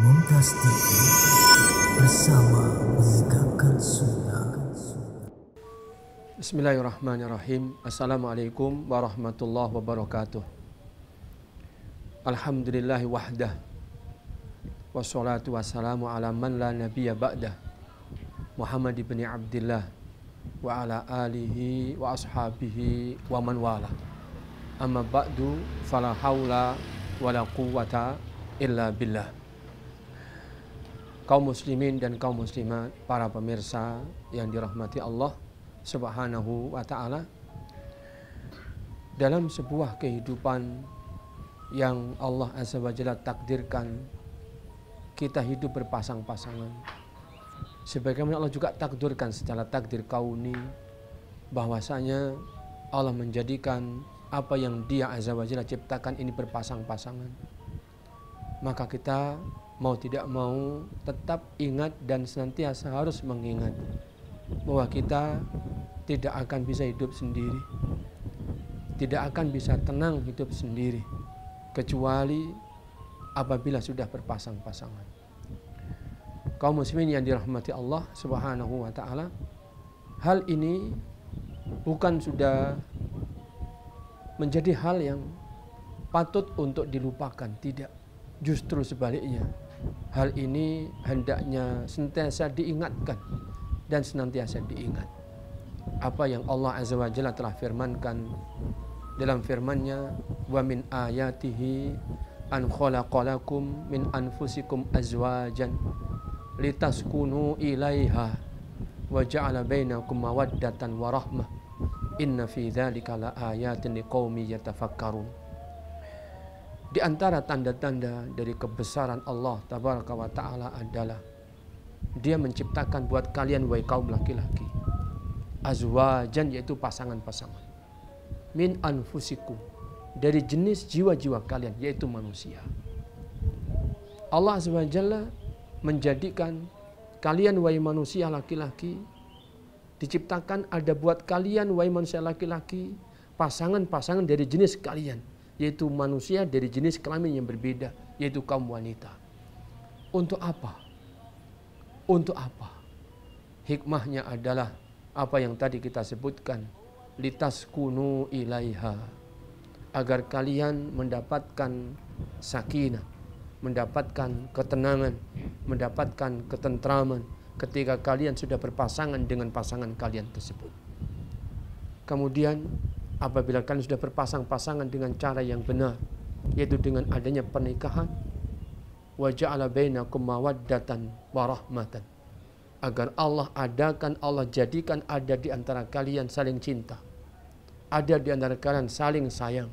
Mumtaz TV bersama menegakkan sunnah. Bismillahirrahmanirrahim. Assalamualaikum warahmatullahi wabarakatuh. Alhamdulillahi wahdah. Wassalatu wassalamu ala man la nabiyya ba'dah. Muhammad ibn Abdillah wa ala alihi wa ashabihi wa man wala. Amma ba'du fala hawla wala quwwata illa billah. Kaum muslimin dan kaum muslimat, para pemirsa yang dirahmati Allah Subhanahu wa ta'ala, dalam sebuah kehidupan yang Allah Azza wa Jalla takdirkan, kita hidup berpasang-pasangan. Sebagaimana Allah juga takdirkan secara takdir kauni, bahwasanya Allah menjadikan apa yang Dia Azza wa Jalla ciptakan ini berpasang-pasangan. Maka kita mau tidak mau tetap ingat dan senantiasa harus mengingat bahwa kita tidak akan bisa hidup sendiri, tidak akan bisa tenang hidup sendiri kecuali apabila sudah berpasang-pasangan. Kaum muslimin yang dirahmati Allah Subhanahu wa ta'ala, hal ini bukan sudah menjadi hal yang patut untuk dilupakan, tidak. Justru sebaliknya, hal ini hendaknya senantiasa diingatkan dan senantiasa diingat. Apa yang Allah Azza wa Jalla telah firmankan dalam firman-Nya, wa min ayatihi an khalaqalakum min anfusikum azwajan litaskunu ilaiha wa ja'ala bainakum mawaddatan wa rahmah inna fi dzalika laayatin liqaumin yatafakkarun. Di antara tanda-tanda dari kebesaran Allah Tabaraka wa Ta'ala adalah Dia menciptakan buat kalian, wahai kaum laki-laki, azwajan, yaitu pasangan-pasangan, min anfusikum, dari jenis jiwa-jiwa kalian, yaitu manusia. Allah Azza wa Jalla menjadikan kalian, wahai manusia laki-laki, diciptakan ada buat kalian, wahai manusia laki-laki, pasangan-pasangan dari jenis kalian, yaitu manusia dari jenis kelamin yang berbeda, yaitu kaum wanita. Untuk apa? Untuk apa? Hikmahnya adalah apa yang tadi kita sebutkan, litaskunu ilaiha, agar kalian mendapatkan sakinah, mendapatkan ketenangan, mendapatkan ketentraman ketika kalian sudah berpasangan dengan pasangan kalian tersebut. Kemudian apabila kalian sudah berpasang-pasangan dengan cara yang benar, yaitu dengan adanya pernikahan, wa ja'ala bainakum mawaddatan wa rahmatan, agar Allah adakan, Allah jadikan ada di antara kalian saling cinta, ada di antara kalian saling sayang.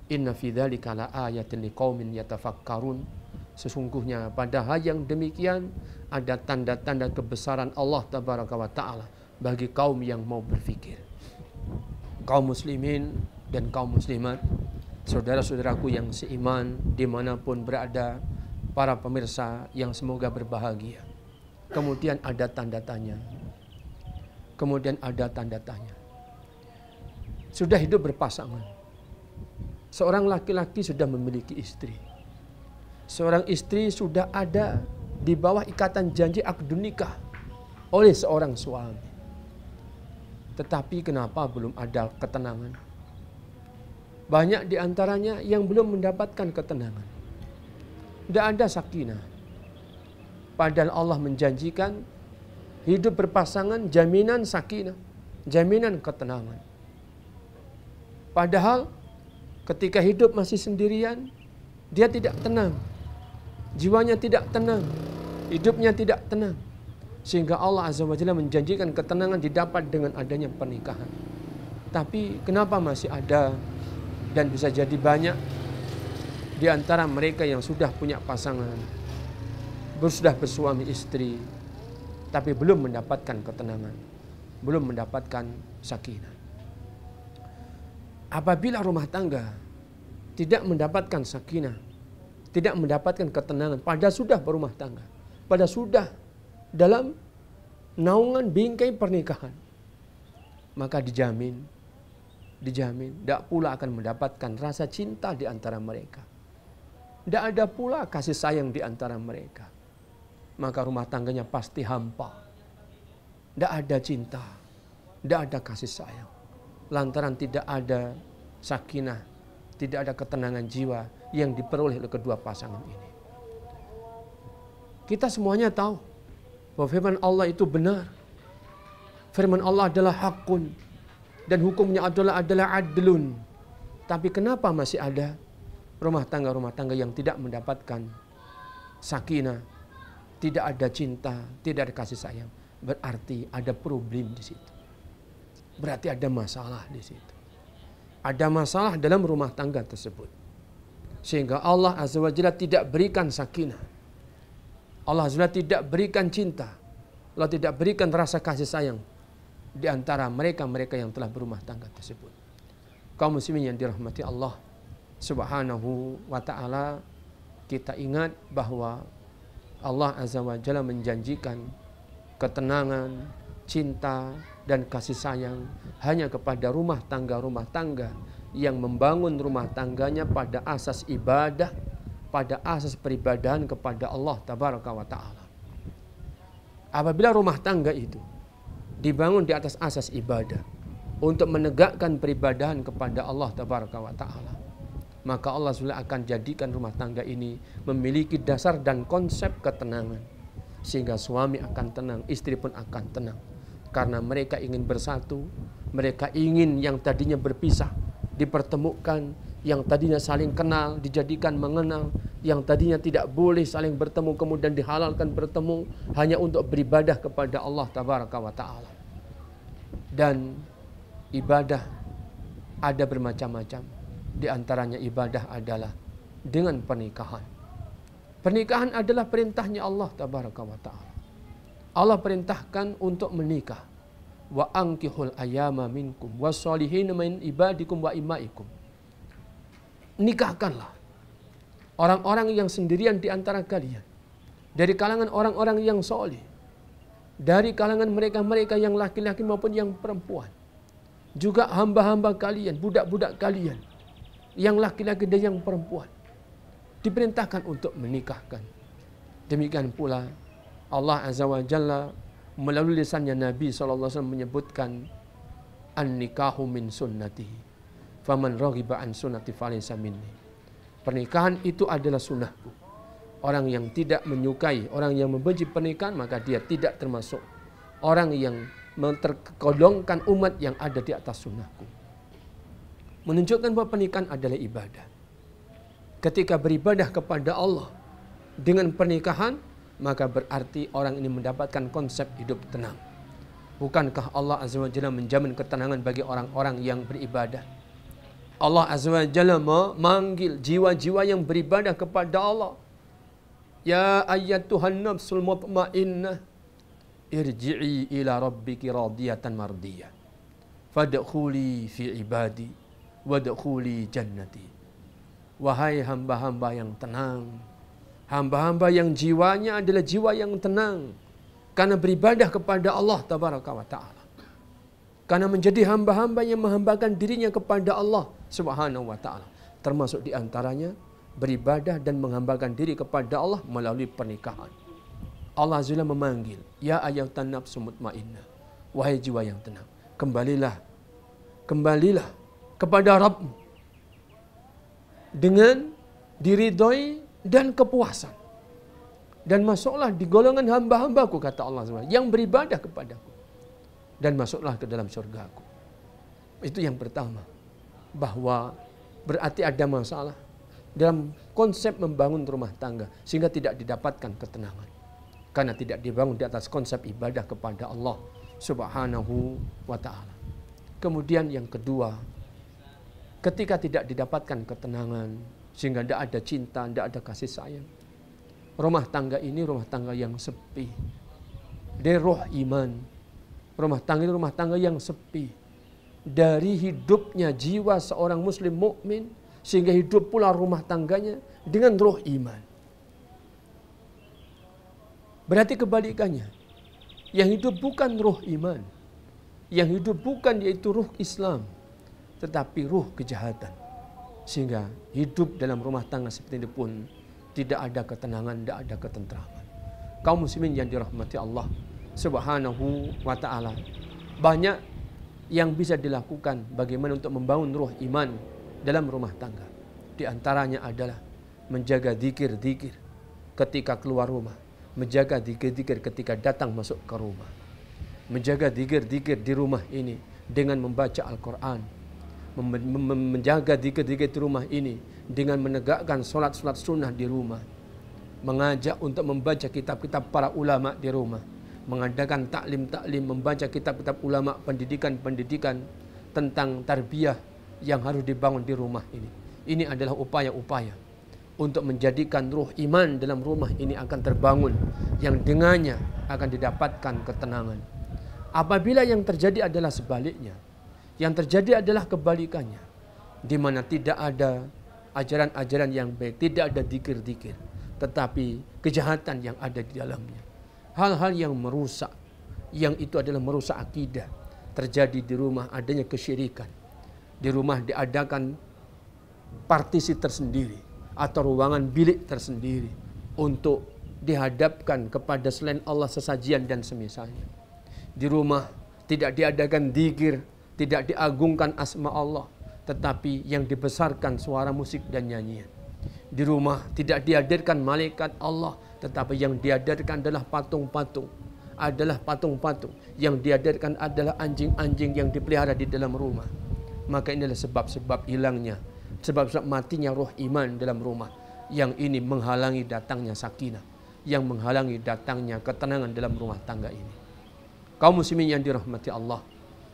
Inna fi dzalika laayatin liqaumin yatafakkarun. Sesungguhnya pada hal yang demikian ada tanda-tanda kebesaran Allah Tabaraka wa Ta'ala bagi kaum yang mau berfikir. Kaum muslimin dan kaum muslimat, saudara-saudaraku yang seiman dimanapun berada, para pemirsa yang semoga berbahagia. Kemudian ada tanda tanya. Kemudian ada tanda tanya. Sudah hidup berpasangan. Seorang laki-laki sudah memiliki istri. Seorang istri sudah ada di bawah ikatan janji akad nikah oleh seorang suami. Tetapi kenapa belum ada ketenangan? Banyak di antaranya yang belum mendapatkan ketenangan. Tidak ada sakinah. Padahal Allah menjanjikan hidup berpasangan jaminan sakinah, jaminan ketenangan. Padahal ketika hidup masih sendirian, dia tidak tenang. Jiwanya tidak tenang. Hidupnya tidak tenang. Sehingga Allah Azza wa Jalla menjanjikan ketenangan didapat dengan adanya pernikahan. Tapi kenapa masih ada dan bisa jadi banyak di antara mereka yang sudah punya pasangan, sudah bersuami istri, tapi belum mendapatkan ketenangan, belum mendapatkan sakinah. Apabila rumah tangga tidak mendapatkan sakinah, tidak mendapatkan ketenangan, pada sudah berumah tangga, pada sudah dalam naungan bingkai pernikahan, maka dijamin tidak pula akan mendapatkan rasa cinta di antara mereka. Tidak ada pula kasih sayang di antara mereka. Maka rumah tangganya pasti hampa. Tidak ada cinta, tidak ada kasih sayang. Lantaran tidak ada sakinah, tidak ada ketenangan jiwa yang diperoleh oleh kedua pasangan ini. Kita semuanya tahu bahwa firman Allah itu benar. Firman Allah adalah hakun dan hukumnya adalah adlun. Tapi kenapa masih ada rumah tangga yang tidak mendapatkan sakinah, tidak ada cinta, tidak ada kasih sayang? Berarti ada problem di situ. Berarti ada masalah di situ. Ada masalah dalam rumah tangga tersebut. Sehingga Allah Azza wa Jalla tidak berikan sakinah. Allah Azza wa Jalla tidak berikan cinta. Allah tidak berikan rasa kasih sayang di antara mereka-mereka yang telah berumah tangga tersebut. Kaum muslimin yang dirahmati Allah Subhanahu wa ta'ala, kita ingat bahwa Allah Azza wa Jalla menjanjikan ketenangan, cinta, dan kasih sayang hanya kepada rumah tangga yang membangun rumah tangganya pada asas ibadah, pada asas peribadahan kepada Allah Tabaraka wa ta'ala. Apabila rumah tangga itu dibangun di atas asas ibadah untuk menegakkan peribadahan kepada Allah Tabaraka wa ta'ala, maka Allah SWT akan jadikan rumah tangga ini memiliki dasar dan konsep ketenangan. Sehingga suami akan tenang, istri pun akan tenang. Karena mereka ingin bersatu, mereka ingin yang tadinya berpisah dipertemukan, yang tadinya saling kenal dijadikan mengenal, yang tadinya tidak boleh saling bertemu kemudian dihalalkan bertemu hanya untuk beribadah kepada Allah Tabaraka wa ta'ala. Dan ibadah ada bermacam-macam. Di antaranya ibadah adalah dengan pernikahan. Pernikahan adalah perintahnya Allah Tabaraka wa ta'ala. Allah perintahkan untuk menikah. Wa ankihul ayama minkum wassalihin min ibadikum wa imaikum. Nikahkanlah orang-orang yang sendirian di antara kalian, dari kalangan orang-orang yang soleh, dari kalangan mereka-mereka yang laki-laki maupun yang perempuan, juga hamba-hamba kalian, budak-budak kalian, yang laki-laki dan yang perempuan, diperintahkan untuk menikahkan. Demikian pula Allah Azza wa Jalla melalui lisannya Nabi SAW menyebutkan an-nikahu min sunnati faman raghiba an sunnati falaysa minni. Pernikahan itu adalah sunnahku. Orang yang tidak menyukai, orang yang membenci pernikahan, maka dia tidak termasuk orang yang tergolongkan umat yang ada di atas sunnahku. Menunjukkan bahwa pernikahan adalah ibadah. Ketika beribadah kepada Allah dengan pernikahan, maka berarti orang ini mendapatkan konsep hidup tenang. Bukankah Allah Azza wa Jalla menjamin ketenangan bagi orang-orang yang beribadah? Allah Azza wa Jalla memanggil jiwa-jiwa yang beribadah kepada Allah. Ya ayyatuhan nafsul mutmainnah, irji'i ila rabbiki radiyatan mardiyah. Fadkhuli fi ibadi wadkhuli jannati. Wahai hamba-hamba yang tenang, hamba-hamba yang jiwanya adalah jiwa yang tenang karena beribadah kepada Allah Tabaraka wa ta'ala, karena menjadi hamba-hamba yang menghambakan dirinya kepada Allah Subhanahu wa ta'ala, termasuk diantaranya beribadah dan menghambakan diri kepada Allah melalui pernikahan. Allah Azza wa Jalla memanggil, ya ayyatuhan nafsul mutmainnah, wahai jiwa yang tenang, kembalilah kepada Rabbmu dengan diridhoi dan kepuasan, dan masuklah di golongan hamba-hambaku, kata Allah SWT, yang beribadah kepadaku, dan masuklah ke dalam surgaku. Itu yang pertama, bahwa berarti ada masalah dalam konsep membangun rumah tangga sehingga tidak didapatkan ketenangan karena tidak dibangun di atas konsep ibadah kepada Allah Subhanahu wa ta'ala. Kemudian yang kedua, ketika tidak didapatkan ketenangan sehingga tidak ada cinta, tidak ada kasih sayang, rumah tangga ini rumah tangga yang sepi dari roh iman. Rumah tangga ini rumah tangga yang sepi dari hidupnya jiwa seorang muslim mukmin, sehingga hidup pula rumah tangganya dengan roh iman. Berarti kebalikannya, yang hidup bukan roh iman, yang hidup bukan yaitu ruh Islam, tetapi ruh kejahatan. Sehingga hidup dalam rumah tangga seperti ini pun tidak ada ketenangan, tidak ada ketentraman. Kaum muslimin yang dirahmati Allah Subhanahu wa ta'ala, banyak yang bisa dilakukan bagaimana untuk membangun ruh iman dalam rumah tangga. Di antaranya adalah menjaga zikir-zikir ketika keluar rumah, menjaga zikir-zikir ketika datang masuk ke rumah, menjaga zikir-zikir di rumah ini dengan membaca Al-Quran, menjaga zikir-zikir di rumah ini dengan menegakkan solat-solat sunnah di rumah, mengajak untuk membaca kitab-kitab para ulama di rumah, mengadakan taklim-taklim, membaca kitab-kitab ulama, pendidikan-pendidikan tentang tarbiyah yang harus dibangun di rumah ini. Ini adalah upaya-upaya untuk menjadikan ruh iman dalam rumah ini akan terbangun, yang dengannya akan didapatkan ketenangan. Apabila yang terjadi adalah sebaliknya, yang terjadi adalah kebalikannya, di mana tidak ada ajaran-ajaran yang baik, tidak ada zikir-zikir, tetapi kejahatan yang ada di dalamnya, hal-hal yang merusak, yang itu adalah merusak akidah, terjadi di rumah. Adanya kesyirikan, di rumah diadakan partisi tersendiri atau ruangan bilik tersendiri untuk dihadapkan kepada selain Allah sesajian dan semisalnya. Di rumah tidak diadakan zikir, tidak diagungkan asma Allah, tetapi yang dibesarkan suara musik dan nyanyian. Di rumah tidak dihadirkan malaikat Allah, tetapi yang dihadirkan adalah patung-patung. Yang dihadirkan adalah anjing-anjing yang dipelihara di dalam rumah. Maka inilah sebab-sebab hilangnya, sebab-sebab matinya roh iman dalam rumah. Yang ini menghalangi datangnya sakinah, yang menghalangi datangnya ketenangan dalam rumah tangga ini. Kaum muslimin yang dirahmati Allah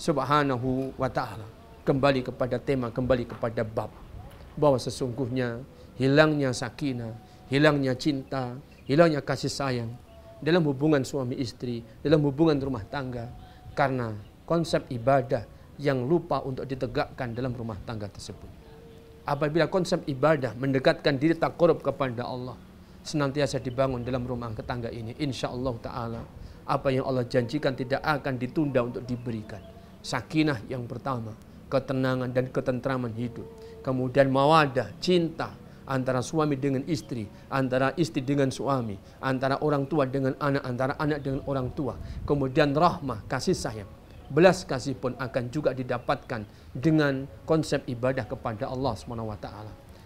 Subhanahu wa ta'ala, kembali kepada tema, kembali kepada bab, bahwa sesungguhnya hilangnya sakinah, hilangnya cinta, hilangnya kasih sayang dalam hubungan suami istri, dalam hubungan rumah tangga, karena konsep ibadah yang lupa untuk ditegakkan dalam rumah tangga tersebut. Apabila konsep ibadah mendekatkan diri taqarrub kepada Allah senantiasa dibangun dalam rumah tangga ini, insya Allah ta'ala apa yang Allah janjikan tidak akan ditunda untuk diberikan. Sakinah yang pertama, ketenangan dan ketentraman hidup. Kemudian mawadah, cinta antara suami dengan istri, antara istri dengan suami, antara orang tua dengan anak, antara anak dengan orang tua. Kemudian rahmah, kasih sayang, belas kasih pun akan juga didapatkan dengan konsep ibadah kepada Allah SWT.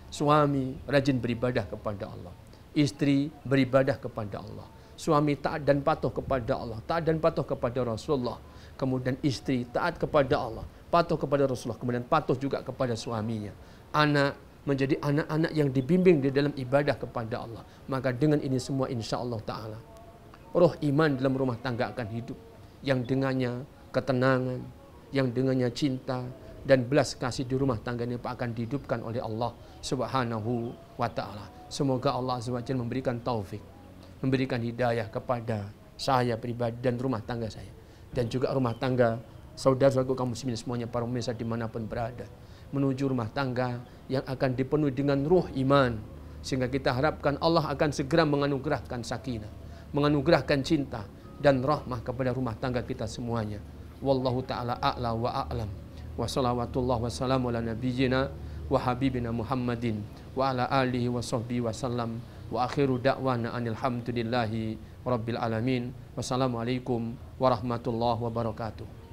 Suami rajin beribadah kepada Allah, istri beribadah kepada Allah. Suami taat dan patuh kepada Allah, taat dan patuh kepada Rasulullah. Kemudian istri taat kepada Allah, patuh kepada Rasulullah, kemudian patuh juga kepada suaminya. Anak menjadi anak-anak yang dibimbing di dalam ibadah kepada Allah. Maka dengan ini semua insya Allah ta'ala roh iman dalam rumah tangga akan hidup, yang dengannya ketenangan, yang dengannya cinta dan belas kasih di rumah tangga ini akan dihidupkan oleh Allah Subhanahu wa ta'ala. Semoga Allah Azza wa Jalla memberikan taufik, memberikan hidayah kepada saya pribadi dan rumah tangga saya, dan juga rumah tangga saudara-saudaraku kaum muslimin semuanya, para pemirsa dimanapun berada, menuju rumah tangga yang akan dipenuhi dengan ruh iman, sehingga kita harapkan Allah akan segera menganugerahkan sakinah, menganugerahkan cinta dan rahmah kepada rumah tangga kita semuanya. Wallahu ta'ala a'la wa a'lam, wa salawatullah wa salamu ala nabiyyina wa habibina Muhammadin wa ala alihi wa sahbihi wa sallam, wa akhiru da'wana anilhamdulillahi rabbil alamin. Wassalamualaikum warahmatullahi wabarakatuh.